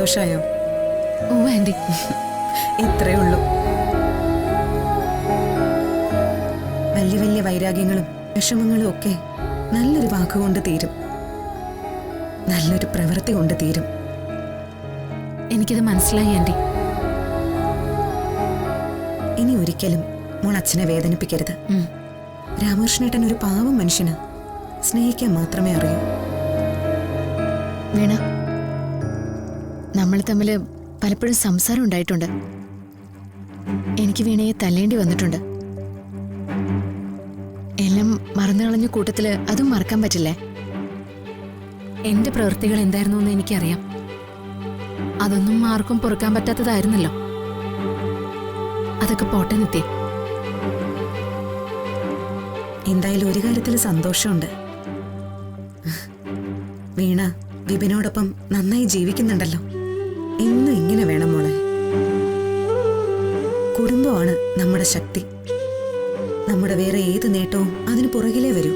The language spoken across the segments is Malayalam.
സന്തോഷായോ? ഓ ആന്റി, ഇത്രയേ ഉള്ളൂ. വലിയ വലിയ വൈരാഗ്യങ്ങളും വിഷമങ്ങളും ഒക്കെ നല്ലൊരു വാക്കുകൊണ്ട് തീരും, നല്ലൊരു പ്രവൃത്തി കൊണ്ട് തീരും. എനിക്കത് മനസ്സിലായി ആന്റി. ഇനി ഒരിക്കലും മോൾ അച്ഛനെ വേദനിപ്പിക്കരുത്. രാമകൃഷ്ണേട്ടൻ ഒരു പാവം മനുഷ്യന്, സ്നേഹിക്കാൻ മാത്രമേ അറിയൂ. വീണ, നമ്മൾ തമ്മിൽ പലപ്പോഴും സംസാരം ഉണ്ടായിട്ടുണ്ട്. എനിക്ക് വീണയെ തല്ലേണ്ടി വന്നിട്ടുണ്ട്. എല്ലാം മറന്നു കളഞ്ഞ കൂട്ടത്തില് അതും മറക്കാൻ പറ്റില്ലേ? എന്റെ പ്രവൃത്തികൾ എന്തായിരുന്നു എന്ന് എനിക്കറിയാം. അതൊന്നും ആർക്കും പൊറുക്കാൻ പറ്റാത്തതായിരുന്നല്ലോ. അതൊക്കെ പോട്ടെ നിത്യ. എന്തായാലും ഒരു കാര്യത്തിൽ സന്തോഷമുണ്ട്. വീണ വിപിനോടൊപ്പം നന്നായി ജീവിക്കുന്നുണ്ടല്ലോ. എന്നും ഇങ്ങനെ വേണം മോളെ. കുടുംബമാണ് നമ്മുടെ ശക്തി. നമ്മുടെ വേറെ ഏത് നേട്ടവും അതിന് പുറകിലേ വരൂ.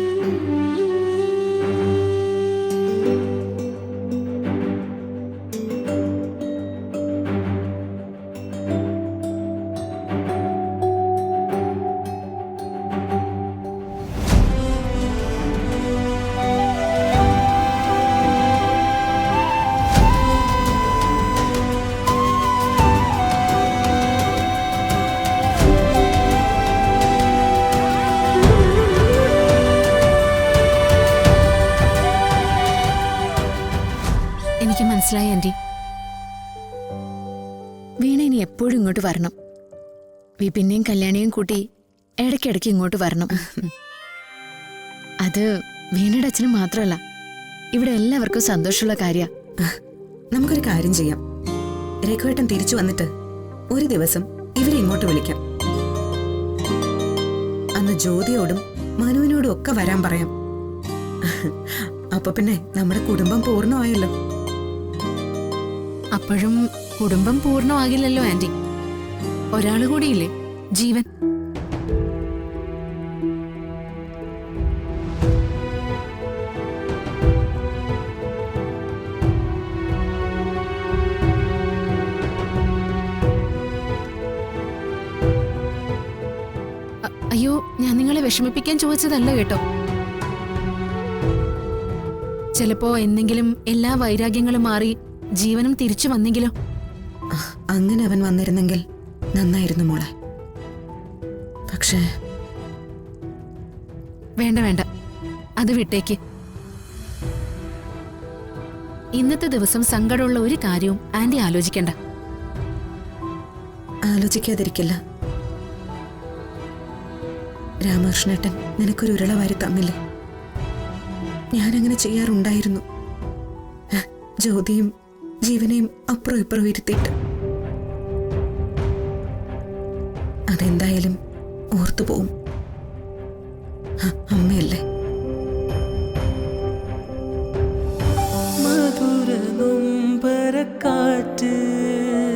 എനിക്ക് മനസ്സിലായി ആന്റി. വീണ ഇനി എപ്പോഴും ഇങ്ങോട്ട് വരണം. വിപിനെയും കല്യാണിയും കൂട്ടി ഇടയ്ക്കിടയ്ക്ക് ഇങ്ങോട്ട് വരണം. അത് വീണയുടെ അച്ഛനും മാത്രമല്ല, ഇവിടെ എല്ലാവർക്കും സന്തോഷമുള്ള കാര്യ. നമുക്കൊരു കാര്യം ചെയ്യാം. രഘുവേട്ടൻ തിരിച്ചു വന്നിട്ട് ഒരു ദിവസം ഇവരെ ഇങ്ങോട്ട് വിളിക്കാം. അന്ന് ജ്യോതിയോടും മനുവിനോടും ഒക്കെ വരാൻ പറയാം. അപ്പൊ പിന്നെ നമ്മുടെ കുടുംബം പൂർണ്ണമായല്ലോ. അപ്പോഴും കുടുംബം പൂർണ്ണമാകില്ലല്ലോ ആന്റി. ഒരാള് കൂടിയില്ലേ, ജീവൻ. അയ്യോ, ഞാൻ നിങ്ങളെ വിഷമിപ്പിക്കാൻ ചോദിച്ചതല്ല കേട്ടോ. ചിലപ്പോ എന്നെങ്കിലും എല്ലാ വൈരാഗ്യങ്ങളും മാറി ജീവനും തിരിച്ചു വന്നെങ്കിലോ? അങ്ങനെ അവൻ വന്നിരുന്നെങ്കിൽ നന്നായിരുന്നു മോളെ. പക്ഷേ വേണ്ട വേണ്ട, അത് വിട്ടേക്ക്. ഇന്നത്തെ ദിവസം സങ്കടമുള്ള ഒരു കാര്യവും ആന്റി ആലോചിക്കണ്ട. ആലോചിക്കാതിരിക്കില്ല. രാമകൃഷ്ണേട്ടൻ നിനക്കൊരു ഉരുള വാരി തന്നില്ലേ? ഞാനങ്ങനെ ചെയ്യാറുണ്ടായിരുന്നു. ജ്യോതിയും ജീവനെയും അപ്പുറം ഇപ്പുറം ഇരുത്തിയിട്ട്. അതെന്തായാലും ഓർത്തുപോകും. അമ്മയല്ലേ.